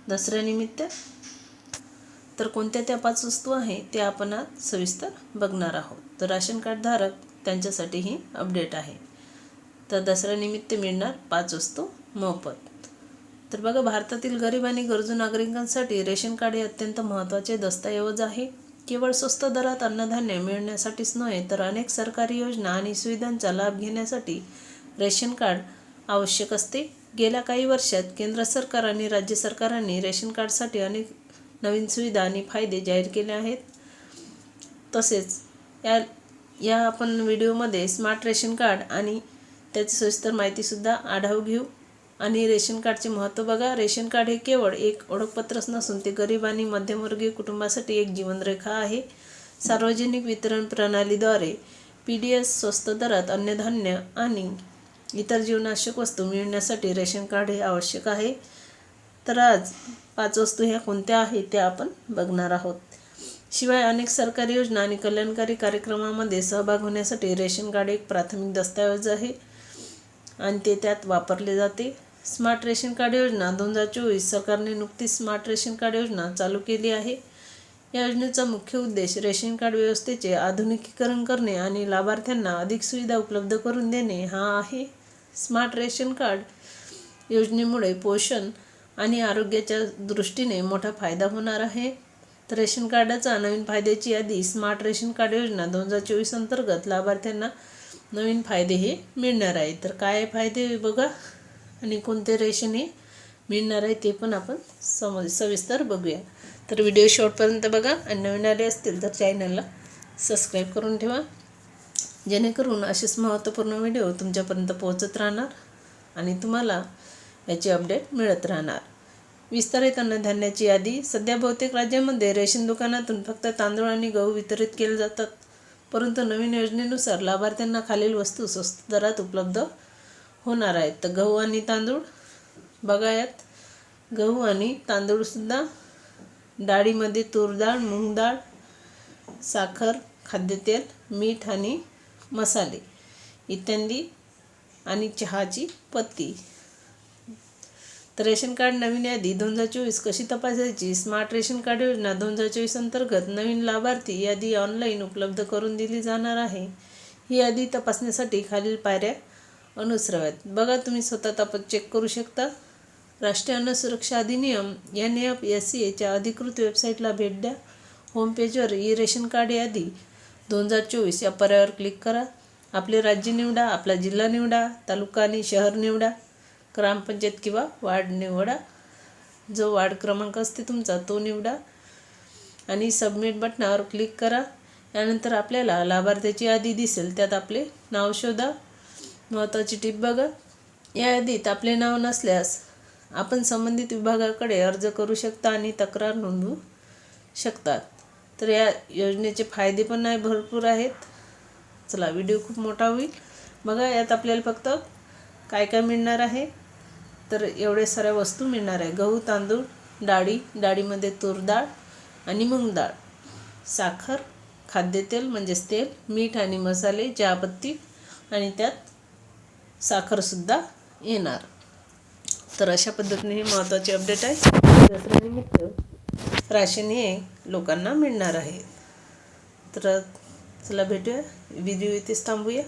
दसऱ्यानिमित्त। तर कोणत्या त्या 5 वस्तू आहे ते आपण आज सविस्तर बघणार आहोत। तर राशन कार्ड धारक त्यांच्यासाठी ही अपडेट आहे। तर दसऱ्यानिमित्त मिळणार 5 वस्तू मोफत। तर बघा, भारतातील गरीब आणि गरजू नागरिकांसाठी रेशन कार्ड हे अत्यंत महत्त्वाचे दस्तऐवज आहे। केवळ स्वस्त दरात अन्नधान्य मिळण्यासाठीच नव्हे तर अनेक सरकारी योजना आणि सुविधांचा लाभ घेण्यासाठी रेशन कार्ड आवश्यक असते। गेल्या काही वर्षात केंद्र सरकार आणि राज्य सरकारांनी रेशन कार्डसाठी अनेक नवीन सुविधा आणि फायदे जाहीर केले आहेत। तसेच या आपण व्हिडिओमध्ये स्मार्ट रेशन कार्ड आणि त्याची सविस्तर माहितीसुद्धा आढावा घेऊ। आणि रेशन कार्डचे महत्त्व बघा, रेशन कार्ड हे केवळ एक ओळखपत्रच नसून ते गरीब आणि मध्यमवर्गीय कुटुंबासाठी एक जीवनरेखा आहे। सार्वजनिक वितरण प्रणालीद्वारे PDS स्वस्त दरात अन्नधान्य आणि इतर जीवनावश्यक वस्तू मिळण्यासाठी रेशन कार्ड हे आवश्यक आहे। तर आज 5 वस्तू ह्या कोणत्या आहेत त्या आपण बघणार आहोत। शिवाय अनेक सरकारी योजना आणि कल्याणकारी कार्यक्रमांमध्ये सहभाग होण्यासाठी रेशन कार्ड एक प्राथमिक दस्तऐवज आहे आणि ते त्यात वापरले जाते। स्मार्ट रेशन कार्ड योजना 2024 सरकारने नुकतीच स्मार्ट रेशन कार्ड योजना चालू केली आहे। या योजनेचा मुख्य उद्देश रेशन कार्ड व्यवस्थेचे आधुनिकीकरण करणे आणि लाभार्थ्यांना अधिक सुविधा उपलब्ध करून देणे हा आहे। स्मार्ट रेशन कार्ड योजनेमुळे पोषण आणि आरोग्याच्या दृष्टीने मोठा फायदा होणार आहे। तर रेशन कार्डाचा नवीन फायद्याची यादी। स्मार्ट रेशन कार्ड योजना 2024 अंतर्गत लाभार्थ्यांना नवीन फायदे हे मिळणार आहे। तर काय फायदे बघा आणि कोणते रेशन हे मिळणार आहे ते पण आपण सविस्तर बघूया। तर व्हिडिओ शेवटपर्यंत बघा आणि नवीन आले असतील तर चॅनलला सबस्क्राईब करून ठेवा, जेणेकरून असेच महत्त्वपूर्ण व्हिडिओ तुमच्यापर्यंत पोहोचत राहणार आणि तुम्हाला याची अपडेट मिळत राहणार। विस्तारित अन्नधान्याची यादी। सध्या बहुतेक राज्यांमध्ये रेशन दुकानातून फक्त तांदूळ आणि गहू वितरित केले जातात, परंतु नवीन योजनेनुसार लाभार्थ्यांना खालील वस्तू स्वस्त दरात उपलब्ध होणार आहेत। तर गहू आणि तांदूळ बघा, यात गहू आणि तांदूळसुद्धा, डाळीमध्ये तूर डाळ, मूग डाळ, साखर, खाद्यतेल, मीठ आणि मसाले इत्यादी आणि चहाची पत्ती। तर रेशन कार्ड नवीन यादी 2024 कशी तपासायची। स्मार्ट रेशन कार्ड योजना 2024 अंतर्गत नवीन लाभार्थी यादी ऑनलाईन उपलब्ध करून दिली जाणार आहे। ही यादी तपासण्यासाठी खालील पायऱ्या अनुसराव्यात। बघा, तुम्ही स्वतः चेक करू शकता। राष्ट्रीय अन्न सुरक्षा अधिनियम NFSA च्या अधिकृत वेबसाईटला भेट द्या। होम पेजवर ई रेशन कार्ड यादी 2024 या पर्यायावर क्लिक करा। आपले राज्य निवडा, आपला जिल्हा निवडा, तालुका आणि शहर निवडा, ग्रामपंचायत किंवा वार्ड निवडा, जो वार्ड क्रमांक असते तुमचा तो निवडा आणि सबमिट बटनावर क्लिक करा। यानंतर आपल्याला लाभार्थ्याची यादी दिसेल, त्यात आपले नाव शोधा। महत्त्वाची टिप बघा, या यादीत आपले नाव नसल्यास आपण संबंधित विभागाकडे अर्ज करू शकता आणि तक्रार नोंदवू शकतात। तर या योजनेचे फायदे पण भरपूर आहेत। चला, व्हिडिओ खूप मोठा होईल। बघा, यात आपल्याला फक्त काय काय मिळणार आहे, तर एवढे साऱ्या वस्तू मिळणार आहे। गहू, तांदूळ, डाळीमध्ये तूर डाळ आणि मूग डाळ, साखर, खाद्यतेल म्हणजेच तेल, मीठ आणि मसाले, चहापत्ती आणि त्यात साखरसुद्धा येणार। तर अशा पद्धतीने ही महत्त्वाची अपडेट आहे। दसऱ्यानिमित्त राशन हे लोकांना मिळणार आहे। तर चला भेटूया, व्हिडिओ इथेच थांबूया।